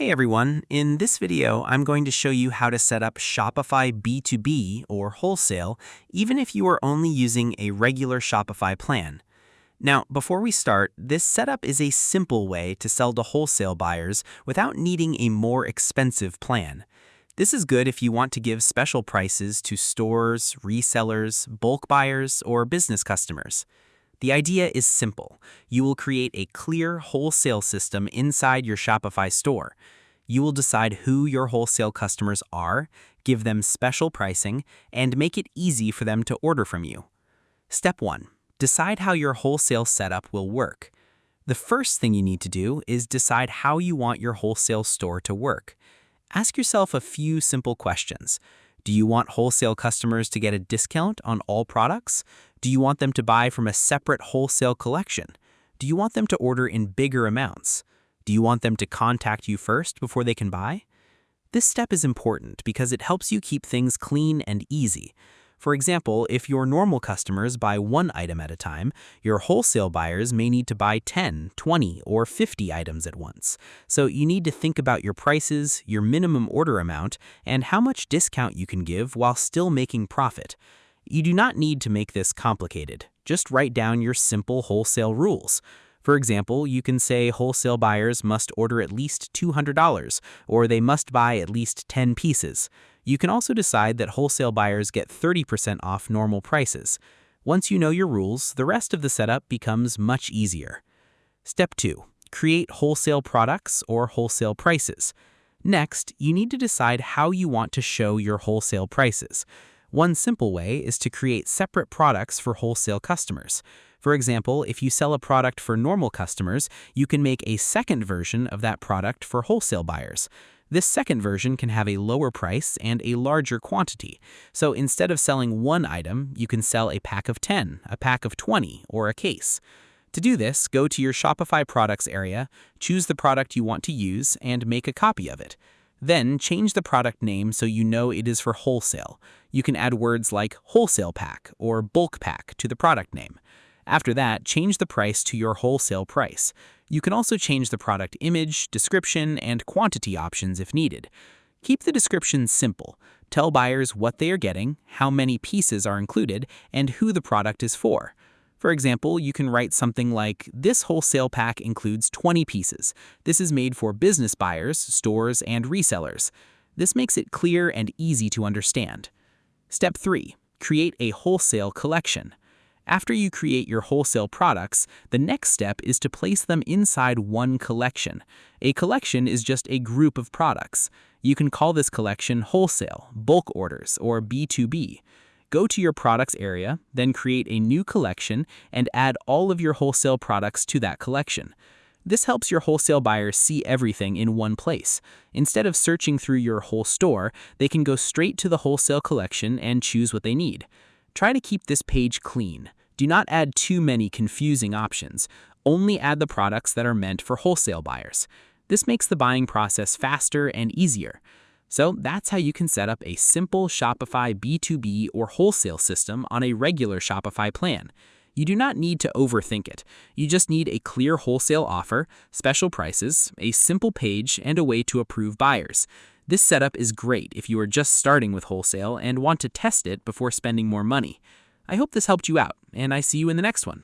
Hey everyone, in this video I'm going to show you how to set up Shopify B2B or Wholesale even if you are only using a regular Shopify plan. Now, before we start, this setup is a simple way to sell to wholesale buyers without needing a more expensive plan. This is good if you want to give special prices to stores, resellers, bulk buyers, or business customers. The idea is simple. You will create a clear wholesale system inside your Shopify store. You will decide who your wholesale customers are, give them special pricing, and make it easy for them to order from you. Step 1. Decide how your wholesale setup will work. The first thing you need to do is decide how you want your wholesale store to work. Ask yourself a few simple questions. Do you want wholesale customers to get a discount on all products? Do you want them to buy from a separate wholesale collection? Do you want them to order in bigger amounts? Do you want them to contact you first before they can buy? This step is important because it helps you keep things clean and easy. For example, if your normal customers buy one item at a time, your wholesale buyers may need to buy 10, 20, or 50 items at once. So you need to think about your prices, your minimum order amount, and how much discount you can give while still making profit. You do not need to make this complicated. Just write down your simple wholesale rules. For example, you can say wholesale buyers must order at least $200, or they must buy at least 10 pieces. You can also decide that wholesale buyers get 30% off normal prices. Once you know your rules, the rest of the setup becomes much easier. Step 2. Create wholesale products or wholesale prices. Next, you need to decide how you want to show your wholesale prices. One simple way is to create separate products for wholesale customers. For example, if you sell a product for normal customers, you can make a second version of that product for wholesale buyers. This second version can have a lower price and a larger quantity. So instead of selling one item, you can sell a pack of 10, a pack of 20, or a case. To do this, go to your Shopify products area, choose the product you want to use, and make a copy of it. Then change the product name so you know it is for wholesale. You can add words like wholesale pack or bulk pack to the product name. After that, change the price to your wholesale price. You can also change the product image, description, and quantity options if needed. Keep the description simple. Tell buyers what they are getting, how many pieces are included, and who the product is for. For example, you can write something like, "This wholesale pack includes 20 pieces. This is made for business buyers, stores, and resellers." This makes it clear and easy to understand. Step 3. Create a wholesale collection. After you create your wholesale products, the next step is to place them inside one collection. A collection is just a group of products. You can call this collection wholesale, bulk orders, or B2B. Go to your products area, then create a new collection and add all of your wholesale products to that collection. This helps your wholesale buyers see everything in one place. Instead of searching through your whole store, they can go straight to the wholesale collection and choose what they need. Try to keep this page clean. Do not add too many confusing options. Only add the products that are meant for wholesale buyers. This makes the buying process faster and easier. So that's how you can set up a simple Shopify B2B or wholesale system on a regular Shopify plan. You do not need to overthink it. You just need a clear wholesale offer, special prices, a simple page, and a way to approve buyers. This setup is great if you are just starting with wholesale and want to test it before spending more money. I hope this helped you out, and I see you in the next one.